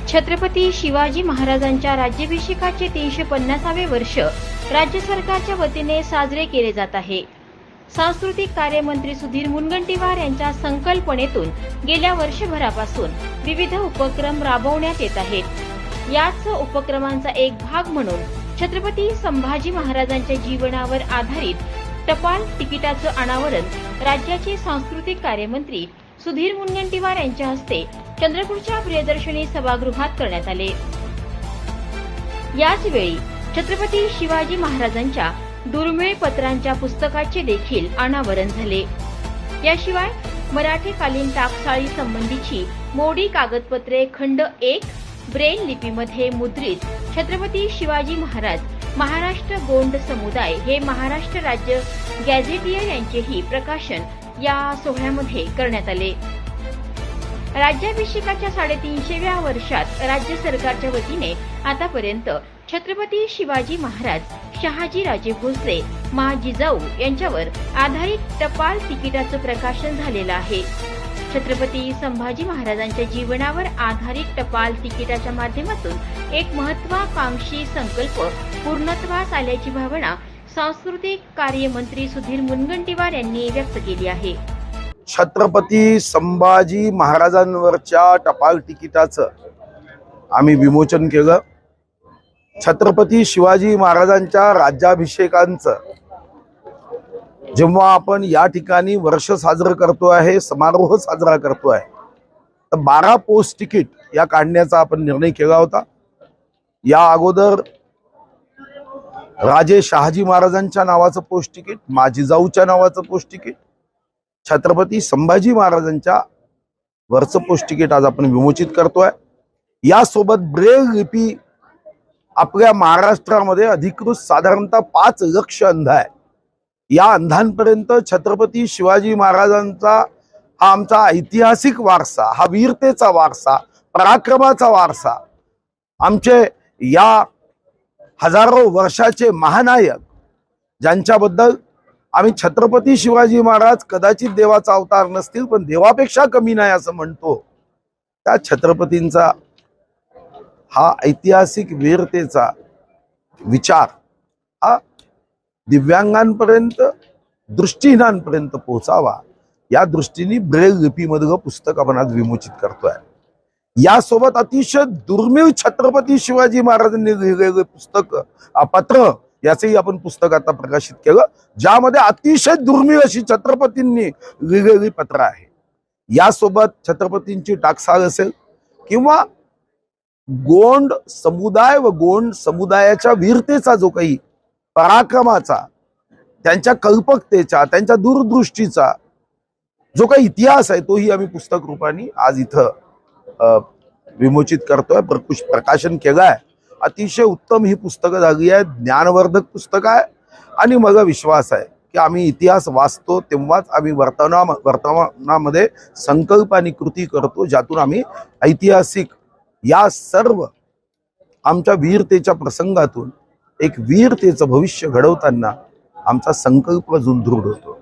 छत्रपती शिवाजी महाराजांच्या राज्याभिषेकाचे 350वे वर्ष राज्य सरकारच्या वतीने साजरे केले जात आहे। सांस्कृतिक कार्य मंत्री सुधीर मुनगंटीवार यांच्या संकल्पनेतून गेल्या वर्षभरापासून विविध उपक्रम राबवण्यात येत आहेत। याच उपक्रमांचा एक भाग म्हणून छत्रपती संभाजी महाराजांच्या जीवनावर आधारित टपाल तिकिटाचं अनावरण राज्याचे सांस्कृतिक कार्यमंत्री सुधीर मुनगंटीवार यांच्या हस्ते चंद्रपूरच्या प्रियदर्शनी सभागृहात करण्यात आले। याच वेळी छत्रपती शिवाजी महाराजांच्या दुर्मिळ पत्रांच्या पुस्तकाचे देखील अनावरण झाले। याशिवाय मराठीकालीन टाकसाळी संबंधीची मोडी कागदपत्रे खंड 1 ब्रेल लिपीमध्ये मुद्रित छत्रपती शिवाजी महाराज महाराष्ट्र गोंड समुदाय हे महाराष्ट्र राज्य गॅझेटियर यांचेही प्रकाशन या सोहळ्यामध्ये करण्यात आले। राज्याभिषेकाच्या 350व्या वर्षात राज्य सरकारच्या वतीने आतापर्यंत छत्रपती शिवाजी महाराज शहाजी राजे भोसले मा जिजाऊ यांच्यावर आधारित टपाल तिकिटाचं प्रकाशन झालेलं आहे। छत्रपती संभाजी महाराजांच्या जीवनावर आधारित टपाल तिकिटाच्या माध्यमातून एक महत्वाकांक्षी संकल्प पूर्णत्वास आल्याची भावना सांस्कृतिक कार्य मंत्री सुधीर मुनगंटीवार यांनी व्यक्त केली आहे। छत्रपती संभाजी महाराजांवरच्या टपाल तिकिटाचं आम्ही विमोचन केलं। छत्रपती शिवाजी महाराजांच्या राज्याभिषेकांचं जेव्हा आपण या ठिकाणी वर्ष साजरं करतो आहे, समारोह साजरा करतो आहे, तर 12 पोस्ट तिकीट या काढण्याचा आपण निर्णय केला होता। या अगोदर राजे शहाजी महाराजांच्या नावाचं पोस्ट तिकीट, मा जिजाऊच्या नावाचं पोस्ट तिकीट, छत्रपती संभाजी महाराजांच्या वरचं पोस्ट तिकीट आज आपण विमोचित करतोय। यासोबत ब्रेल लिपी आपल्या महाराष्ट्रामध्ये अधिकृत साधारणतः 5 लक्ष अंध आहे। या अंधांपर्यंत छत्रपती शिवाजी महाराजांचा हा आमचा ऐतिहासिक वारसा, हा वीरतेचा वारसा, पराक्रमाचा वारसा, आमचे या हजारो वर्षाचे महानायक ज्यांच्याबद्दल आम्ही छत्रपती शिवाजी महाराज कदाचित देवाचा अवतार नसतील पण देवापेक्षा कमी नाही असं म्हणतो, त्या छत्रपतींचा हा ऐतिहासिक वीरतेचा विचार हा दिव्यांगांपर्यंत, दृष्टीहीनांपर्यंत पोहोचावा या दृष्टीने ब्रेल लिपीमधलं पुस्तक आपण आज विमोचित करतोय। यासोबत अतिशय दुर्मिळ छत्रपती शिवाजी महाराजांनी लिहिलेले पुस्तक पत्र याचंही आपण पुस्तक आता प्रकाशित केलं, ज्यामध्ये अतिशय दुर्मिळ अशी छत्रपतींनी लिहिलेली पत्र आहे। यासोबत छत्रपतींची टाकसाळ असेल किंवा गोंड समुदाय व गोंड समुदायाच्या वीरतेचा जो काही पराक्रमाचा, त्यांच्या कल्पकतेचा, त्यांच्या दूरदृष्टीचा जो काही इतिहास आहे तोही आम्ही पुस्तक रूपाने आज इथं विमोचित करतोय, प्रकाशन केलंय। अतिशय उत्तम ही पुस्तकं झाली आहेत, ज्ञानवर्धक पुस्तक आहे आणि मला विश्वास आहे की आम्ही इतिहास वाचतो तेव्हाच आम्ही वर्तमानामध्ये संकल्प आणि कृती करतो, ज्यातून आम्ही ऐतिहासिक या सर्व आमच्या वीरतेच्या प्रसंगातून एक वीरतेचं भविष्य घडवताना आमचा संकल्प अजून दृढ होतो।